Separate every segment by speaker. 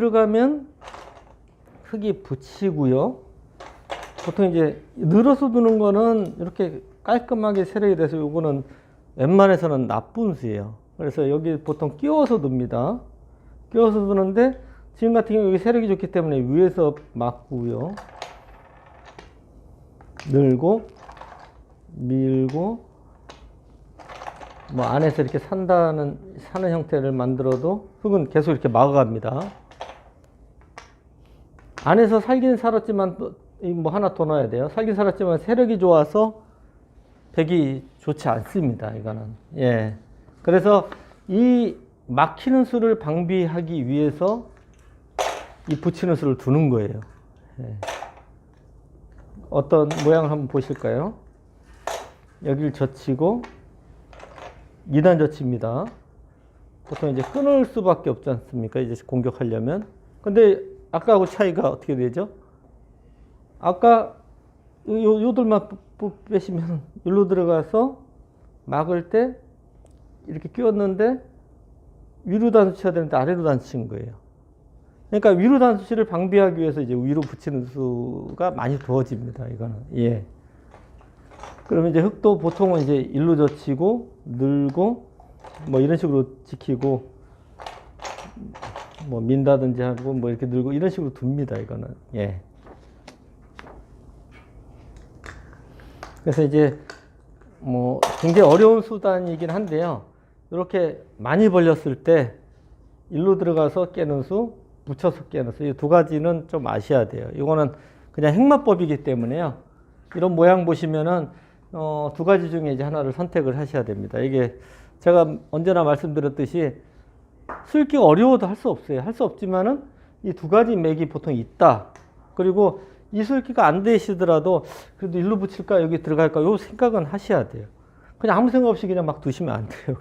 Speaker 1: 들어가면 흙이 붙이고요. 보통 이제 늘어서 두는 거는 이렇게 깔끔하게 세력이 돼서 요거는 웬만해서는 나쁜 수예요. 그래서 여기 보통 끼워서 둡니다. 끼워서 두는데 지금 같은 경우 여기 세력이 좋기 때문에 위에서 막고요. 늘고 밀고 뭐 안에서 이렇게 사는 형태를 만들어도 흙은 계속 이렇게 막아갑니다. 안에서 살긴 살았지만 뭐 하나 더 넣어야 돼요. 살긴 살았지만 세력이 좋아서 백이 좋지 않습니다. 이거는. 예. 그래서 이 막히는 수를 방비하기 위해서 이 붙이는 수를 두는 거예요. 예. 어떤 모양을 한번 보실까요? 여기를 젖히고 2단 젖힙니다. 보통 이제 끊을 수밖에 없지 않습니까? 이제 공격하려면. 근데 아까하고 차이가 어떻게 되죠? 아까 요들만 빼시면 여기로 들어가서 막을 때 이렇게 끼웠는데 위로 단수쳐야 되는데 아래로 단수친 거예요. 그러니까 위로 단수치를 방비하기 위해서 이제 위로 붙이는 수가 많이 두어집니다. 이거는. 예. 그러면 이제 흙도 보통은 이제 일로 젖히고 늘고 뭐 이런 식으로 지키고 뭐 민다든지 하고 뭐 이렇게 늘고 이런 식으로 둡니다. 이거는. 예. 그래서 이제 뭐 굉장히 어려운 수단이긴 한데요. 이렇게 많이 벌렸을 때 일로 들어가서 깨는 수, 붙여서 깨는 수, 이 두 가지는 좀 아셔야 돼요. 이거는 그냥 행마법이기 때문에요. 이런 모양 보시면은 두 가지 중에 이제 하나를 선택을 하셔야 됩니다. 이게 제가 언제나 말씀드렸듯이 수읽기가 어려워도 할 수 없어요. 할 수 없지만은 이 두 가지 맥이 보통 있다. 그리고 이 수읽기가 안 되시더라도 그래도 일로 붙일까 여기 들어갈까 요 생각은 하셔야 돼요. 그냥 아무 생각 없이 그냥 막 두시면 안 돼요.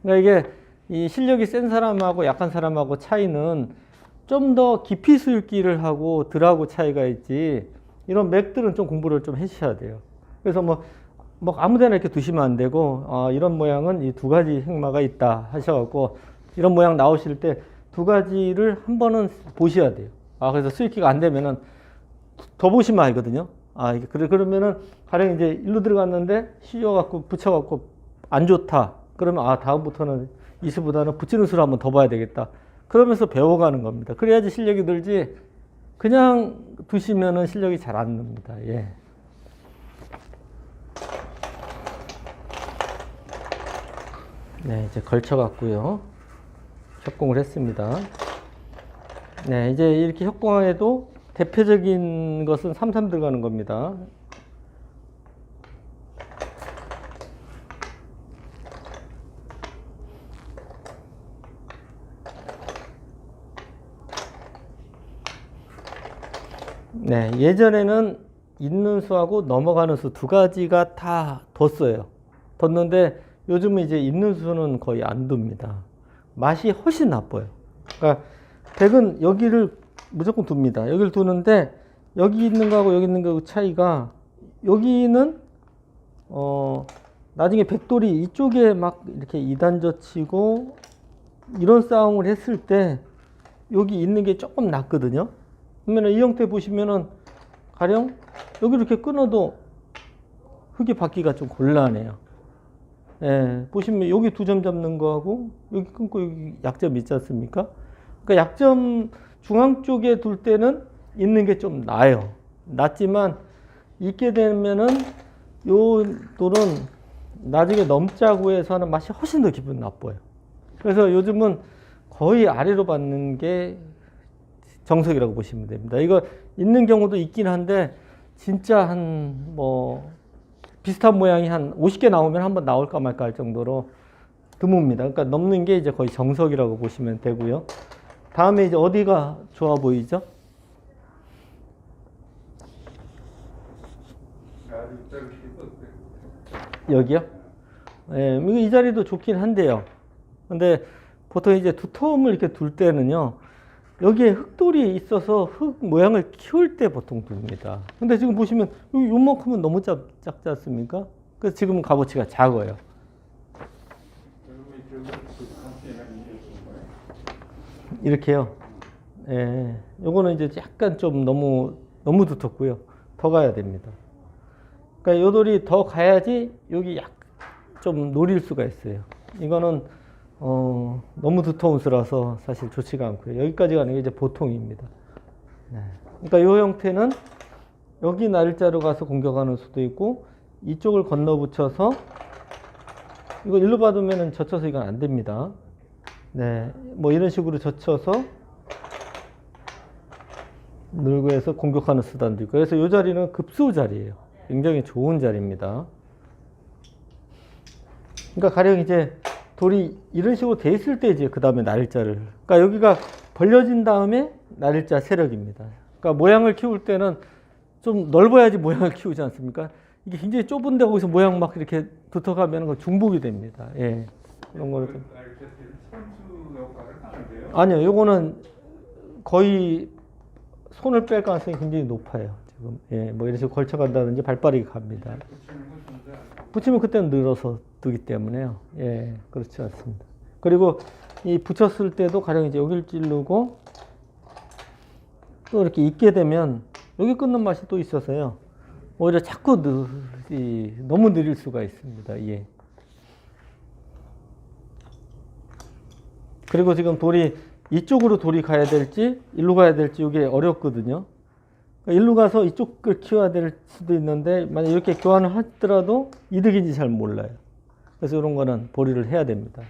Speaker 1: 그러니까 이게 이 실력이 센 사람하고 약한 사람하고 차이는 좀 더 깊이 수읽기를 하고 덜하고 차이가 있지, 이런 맥들은 좀 공부를 좀 해주셔야 돼요. 그래서 뭐 아무 데나 이렇게 두시면 안 되고, 이런 모양은 이 두 가지 행마가 있다 하셔갖고, 이런 모양 나오실 때 두 가지를 한 번은 보셔야 돼요. 그래서 수익기가 안 되면은 더 보시면 알거든요. 그러면은 가령 이제 일로 들어갔는데 씌워갖고 붙여갖고 안 좋다. 그러면 다음부터는 이 수보다는 붙이는 수를 한번 더 봐야 되겠다. 그러면서 배워가는 겁니다. 그래야지 실력이 늘지, 그냥 두시면은 실력이 잘 안 납니다. 예. 네, 이제 걸쳐갖고요. 협공을 했습니다. 네, 이제 이렇게 협공해도 대표적인 것은 3-3 들어가는 겁니다. 네, 예전에는 있는 수하고 넘어가는 수 두 가지가 다 뒀어요. 뒀는데 요즘은 이제 있는 수는 거의 안 둡니다. 맛이 훨씬 나빠요. 그러니까 백은 여기를 무조건 둡니다. 여기를 두는데 여기 있는 거하고 여기 있는 거하고 차이가, 여기는 나중에 백돌이 이쪽에 막 이렇게 2단 젖히고 이런 싸움을 했을 때 여기 있는 게 조금 낫거든요. 그러면 이 형태 보시면은 가령 여기 이렇게 끊어도 흙이 받기가 좀 곤란해요. 예, 보시면 여기 두 점 잡는 거하고 여기 끊고 여기 약점 있지 않습니까? 그러니까 약점 중앙 쪽에 둘 때는 있는 게 좀 나아요. 낫지만 있게 되면은 요 돌은 나중에 넘자고 해서 하는 맛이 훨씬 더 기분 나빠요. 그래서 요즘은 거의 아래로 받는 게 정석이라고 보시면 됩니다. 이거 있는 경우도 있긴 한데 진짜 한 비슷한 모양이 한 50개 나오면 한번 나올까 말까 할 정도로 드뭅니다. 그러니까 넘는 게 이제 거의 정석이라고 보시면 되고요. 다음에 이제 어디가 좋아 보이죠? 여기요? 예, 이 자리도 좋긴 한데요. 근데 보통 이제 두텀을 이렇게 둘 때는요, 여기에 흙돌이 있어서 흙 모양을 키울 때 보통 둡니다. 근데 지금 보시면 요만큼은 너무 작지 않습니까? 그래서 지금은 값어치가 작아요. 이렇게요. 예, 요거는 이제 약간 좀 너무 두텁고요. 더 가야 됩니다. 그러니까 요 돌이 더 가야지 여기 약 좀 노릴 수가 있어요. 이거는 너무 두터운 수라서 사실 좋지가 않고요. 여기까지 가는 게 이제 보통입니다. 네. 그러니까 요 형태는 여기 날짜로 가서 공격하는 수도 있고 이쪽을 건너 붙여서 이거 일로 받으면은 젖혀서 이건 안 됩니다. 네, 뭐 이런 식으로 젖혀서 늘고 해서 공격하는 수단도 있고 그래서 이 자리는 급수 자리예요. 굉장히 좋은 자리입니다. 그러니까 가령 이제 돌이 이런 식으로 돼 있을 때 이제 그 다음에 날짜를 그러니까 여기가 벌려진 다음에 날짜 세력입니다. 그러니까 모양을 키울 때는 좀 넓어야지 모양을 키우지 않습니까? 이게 굉장히 좁은데 거기서 모양 막 이렇게 붙어가면 그 중복이 됩니다. 예. 이런 거는 좀. 아니요, 요거는 거의 손을 뺄 가능성이 굉장히 높아요. 지금. 예, 뭐 이런 식으로 걸쳐간다든지 발빠르게 갑니다. 붙이면 그때는 늘어서 뜨기 때문에요. 예, 그렇지 않습니다. 그리고 이 붙였을 때도 가령 이제 여기를 찌르고 또 이렇게 있게 되면 여기 끊는 맛이 또 있어서요. 오히려 자꾸 너무 느릴 수가 있습니다. 예. 그리고 지금 돌이 이쪽으로 돌이 가야 될지 일로 가야 될지 이게 어렵거든요. 일로 가서 이쪽을 키워야 될 수도 있는데 만약 이렇게 교환을 하더라도 이득인지 잘 몰라요. 그래서 이런 거는 보류를 해야 됩니다.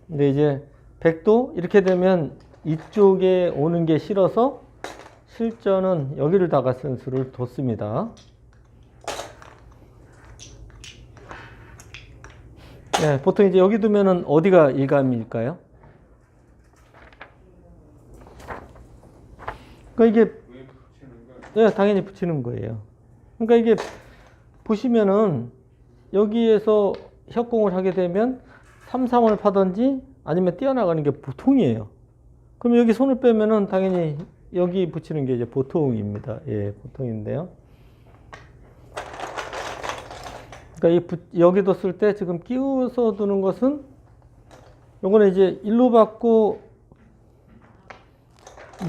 Speaker 1: 근데 이제 백도 이렇게 되면 이쪽에 오는 게 싫어서 실전은 여기를 다가 쓴 수를 뒀습니다. 네, 보통 이제 여기 두면은 어디가 일감일까요? 그러니까 이게 네, 당연히 붙이는 거예요. 그러니까 이게 보시면은 여기에서 협공을 하게 되면 3, 3을 파든지 아니면 뛰어나가는 게 보통이에요. 그럼 여기 손을 빼면은 당연히 여기 붙이는 게 이제 보통입니다. 예, 보통인데요. 그러니까 여기도 쓸 때 지금 끼워서 두는 것은 요거는 이제 일로 받고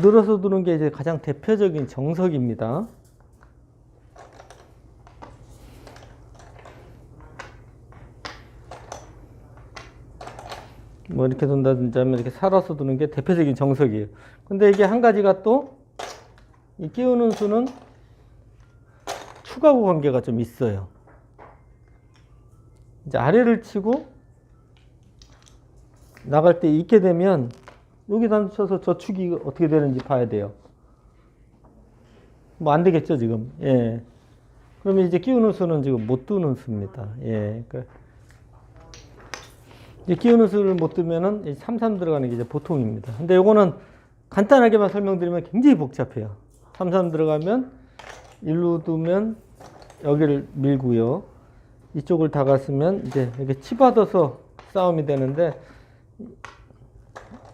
Speaker 1: 늘어서 두는 게 이제 가장 대표적인 정석입니다. 뭐 이렇게 둔다든지 하면 이렇게 살아서 두는 게 대표적인 정석이에요. 근데 이게 한 가지가 또 이 끼우는 수는 축하구 관계가 좀 있어요. 이제 아래를 치고 나갈 때 있게 되면 여기 단쳐서 저 축이 어떻게 되는지 봐야 돼요. 뭐 안 되겠죠 지금. 예. 그러면 이제 끼우는 수는 지금 못 두는 수입니다. 예. 이제 끼우는 수를 못 두면은 3, 3 들어가는 게 이제 보통입니다. 근데 요거는 간단하게만 설명드리면 굉장히 복잡해요. 3, 3 들어가면 일로 두면 여기를 밀고요. 이쪽을 다갔으면 이제 이렇게 치받아서 싸움이 되는데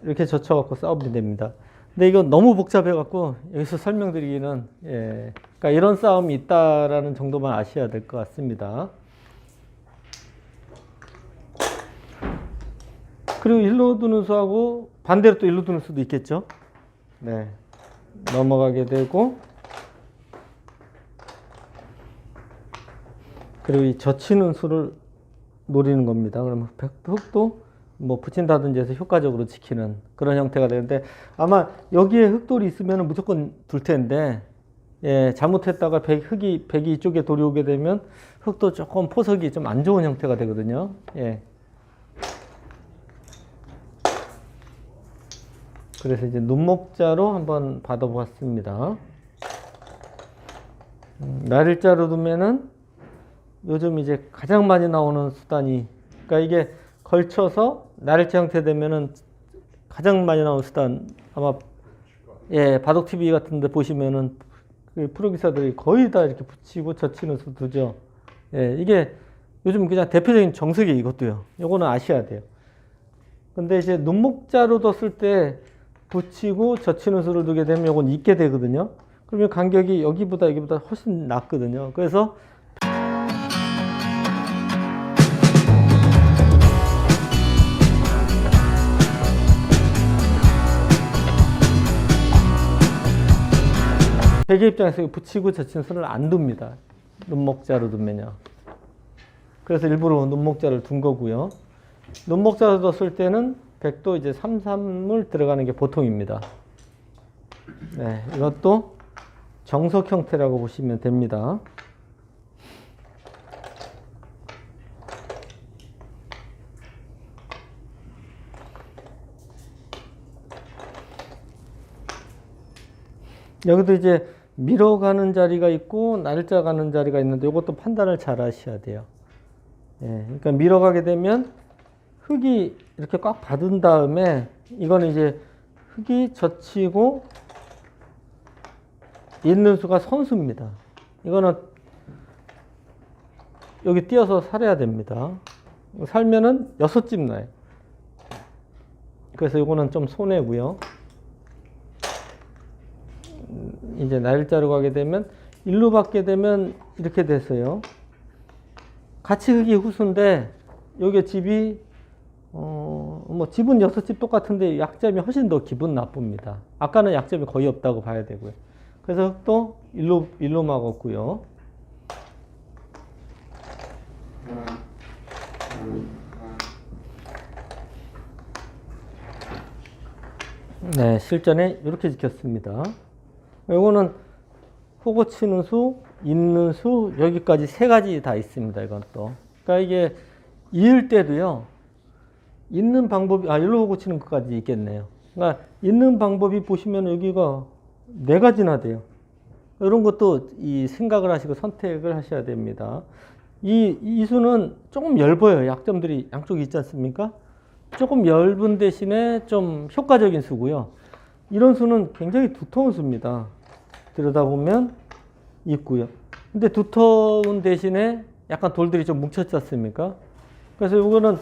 Speaker 1: 이렇게 젖혀갖고 싸움이 됩니다. 근데 이거 너무 복잡해갖고 여기서 설명드리기는 예, 그러니까 이런 싸움이 있다라는 정도만 아셔야 될 것 같습니다. 그리고 일로 두는 수하고 반대로 또 일로 두는 수도 있겠죠. 네, 넘어가게 되고 그리고 이 젖히는 수를 노리는 겁니다. 그러면 흙도 뭐 붙인다든지 해서 효과적으로 지키는 그런 형태가 되는데 아마 여기에 흙돌이 있으면 무조건 둘 텐데 예, 잘못했다가 백이 이쪽에 돌이 오게 되면 흙도 조금 포석이 좀 안 좋은 형태가 되거든요. 예. 그래서 이제 눈목자로 한번 받아보았습니다. 날일자로 두면은 요즘 이제 가장 많이 나오는 수단이 그러니까 이게 걸쳐서 날일자 형태 되면은 가장 많이 나오는 수단 아마 예 바둑 TV 같은데 보시면은 그 프로기사들이 거의 다 이렇게 붙이고 젖히는 수두죠. 예 이게 요즘 그냥 대표적인 정석이 이것도요. 요거는 아셔야 돼요. 근데 이제 눈목자로 뒀을 때 붙이고 젖히는 수를 두게 되면 요건 있게 되거든요. 그러면 간격이 여기보다 훨씬 낮거든요. 그래서 백의 입장에서 붙이고 젖힌 수를 안 둡니다. 눈목자로 두면요. 그래서 일부러 눈목자를 둔 거고요. 눈목자로 뒀을 때는 백도 이제 3, 3을 들어가는 게 보통입니다. 네, 이것도 정석 형태라고 보시면 됩니다. 여기도 이제 밀어가는 자리가 있고 날짜 가는 자리가 있는데 이것도 판단을 잘 하셔야 돼요. 예, 그러니까 밀어가게 되면 흙이 이렇게 꽉 받은 다음에 이거는 이제 흙이 젖히고 있는 수가 선수입니다. 이거는 여기 띄어서 살아야 됩니다. 살면은 6집 나요. 그래서 이거는 좀 손해고요. 이제 날짜로 가게 되면 일로 받게 되면 이렇게 됐어요. 같이 흙이 후수인데 여기 집이 뭐 집은 6집 똑같은데 약점이 훨씬 더 기분 나쁩니다. 아까는 약점이 거의 없다고 봐야 되고요. 그래서 흙도 일로 막았고요. 네, 실전에 이렇게 지켰습니다. 이거는 호고 치는 수, 있는 수, 여기까지 3가지 다 있습니다. 이건 또. 그러니까 이게 이을 때도요, 있는 방법이, 일로 호고 치는 것까지 있겠네요. 그러니까 있는 방법이 보시면 여기가 4가지나 돼요. 이런 것도 이 생각을 하시고 선택을 하셔야 됩니다. 이 수는 조금 얇아요. 약점들이 양쪽에 있지 않습니까? 조금 얇은 대신에 좀 효과적인 수고요. 이런 수는 굉장히 두터운 수입니다. 들여다보면 있고요. 근데 두터운 대신에 약간 돌들이 좀 뭉쳤지 않습니까? 그래서 이거는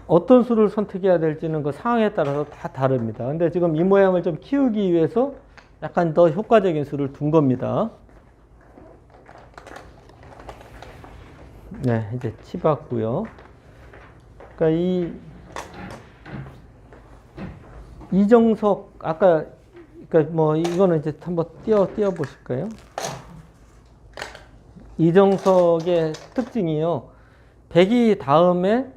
Speaker 1: 어떤 수를 선택해야 될지는 그 상황에 따라서 다 다릅니다. 근데 지금 이 모양을 좀 키우기 위해서 약간 더 효과적인 수를 둔 겁니다. 네, 이제 치봤고요. 그러니까 이정석 아까 그러니까 뭐 이거는 이제 한번 띄워 보실까요? 이정석의 특징이요. 백이 다음에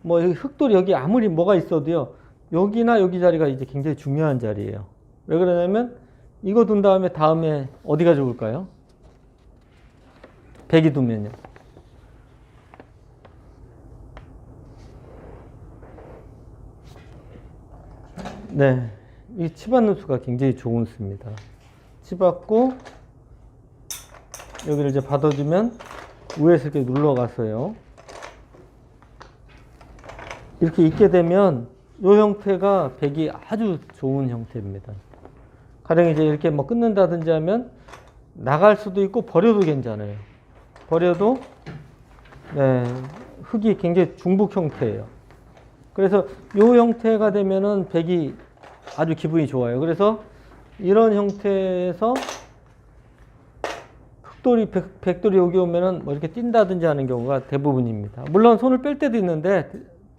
Speaker 1: 뭐 흑돌이 여기 아무리 뭐가 있어도요. 여기나 여기 자리가 이제 굉장히 중요한 자리예요. 왜 그러냐면 이거 둔 다음에 어디가 좋을까요? 백이 두면요. 네, 이 치받는 수가 굉장히 좋은 수입니다. 치받고 여기를 이제 받아주면 위에서 이렇게 눌러가서요. 이렇게 있게 되면 이 형태가 백이 아주 좋은 형태입니다. 가령 이제 이렇게 뭐 끊는다든지 하면 나갈 수도 있고 버려도 괜찮아요. 버려도 네, 흙이 굉장히 중복 형태예요. 그래서 이 형태가 되면은 백이 아주 기분이 좋아요. 그래서 이런 형태에서 백돌이 여기 오면은 뭐 이렇게 뛴다든지 하는 경우가 대부분입니다. 물론 손을 뺄 때도 있는데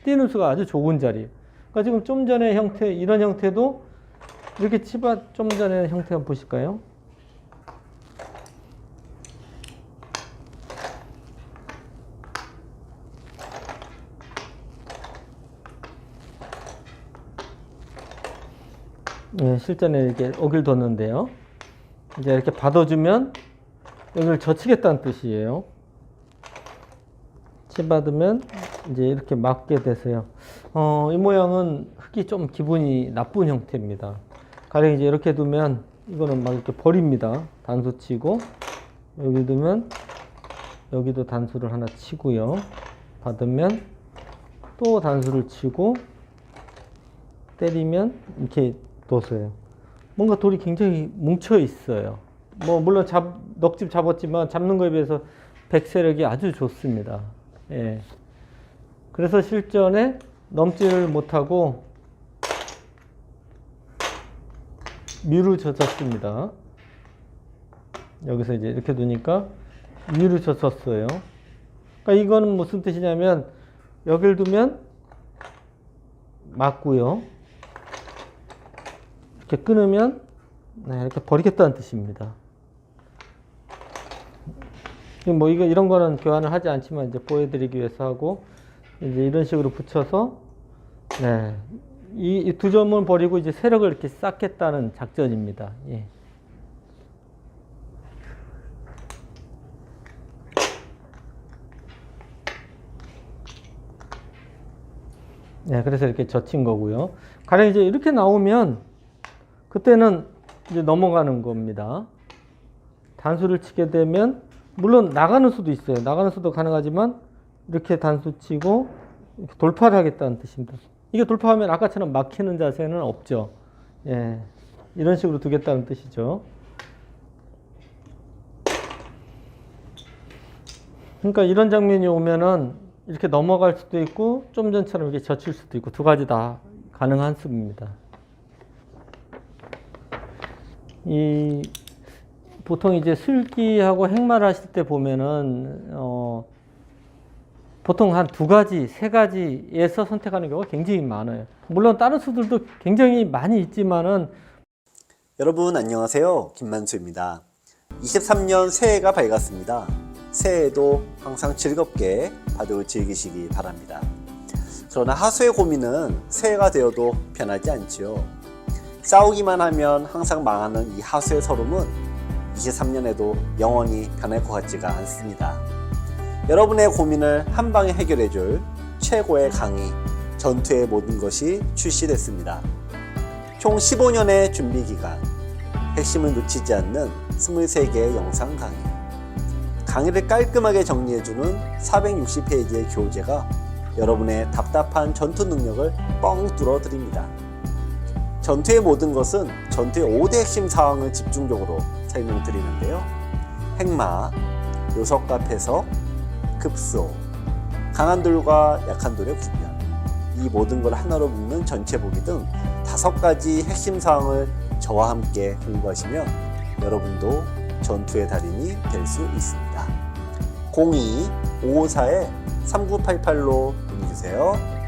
Speaker 1: 뛰는 수가 아주 좋은 자리예요. 그러니까 지금 좀 전의 형태, 이런 형태도 이렇게 좀 전의 형태 한번 보실까요? 네, 실전에 이렇게 어길 뒀는데요. 이제 이렇게 받아주면 여기를 젖히겠다는 뜻이에요. 치받으면 이제 이렇게 막게 되세요. 이 모양은 흙이 좀 기분이 나쁜 형태입니다. 가령 이제 이렇게 두면 이거는 막 이렇게 버립니다. 단수 치고 여기 두면 여기도 단수를 하나 치고요. 받으면 또 단수를 치고 때리면 이렇게 뒀어요. 뭔가 돌이 굉장히 뭉쳐 있어요. 뭐 물론 넉집 잡았지만 잡는 거에 비해서 백세력이 아주 좋습니다. 예. 그래서 실전에 넘지를 못하고 뮤를 젖혔습니다. 여기서 이제 이렇게 두니까 뮤를 젖혔어요. 그러니까 이거는 무슨 뜻이냐면 여기를 두면 맞고요. 이렇게 끊으면 네, 이렇게 버리겠다는 뜻입니다. 뭐 이런 거는 교환을 하지 않지만 이제 보여드리기 위해서 하고 이제 이런 식으로 붙여서 네, 이 두 점을 버리고 이제 세력을 이렇게 쌓겠다는 작전입니다. 예. 네, 그래서 이렇게 젖힌 거고요. 가령 이제 이렇게 나오면 그때는 이제 넘어가는 겁니다. 단수를 치게 되면 물론 나가는 수도 있어요. 나가는 수도 가능하지만 이렇게 단수 치고 이렇게 돌파를 하겠다는 뜻입니다. 이게 돌파하면 아까처럼 막히는 자세는 없죠. 예, 이런 식으로 두겠다는 뜻이죠. 그러니까 이런 장면이 오면은 이렇게 넘어갈 수도 있고 좀 전처럼 이렇게 젖힐 수도 있고 두 가지 다 가능한 수입니다. 보통 이제 술기하고 행마를 하실 때 보면은 보통 한 두 가지, 세 가지에서 선택하는 경우가 굉장히 많아요. 물론 다른 수들도 굉장히 많이 있지만은.
Speaker 2: 여러분 안녕하세요. 김만수입니다. 23년 새해가 밝았습니다. 새해에도 항상 즐겁게 바둑을 즐기시기 바랍니다. 그러나 하수의 고민은 새해가 되어도 변하지 않지요. 싸우기만 하면 항상 망하는 이 하수의 서름은 23년에도 영원히 변할 것 같지가 않습니다. 여러분의 고민을 한방에 해결해줄 최고의 강의 전투의 모든 것이 출시됐습니다. 총 15년의 준비기간, 핵심을 놓치지 않는 23개의 영상 강의, 강의를 깔끔하게 정리해주는 460페이지의 교재가 여러분의 답답한 전투 능력을 뻥 뚫어드립니다. 전투의 모든 것은 전투의 5대 핵심 사항을 집중적으로 설명드리는데요. 핵마, 요석과 패석, 급소, 강한 돌과 약한 돌의 구별, 이 모든 걸 하나로 묶는 전체 보기 등 5가지 핵심 사항을 저와 함께 공부하시면 여러분도 전투의 달인이 될 수 있습니다. 02-554-3988로 문의주세요.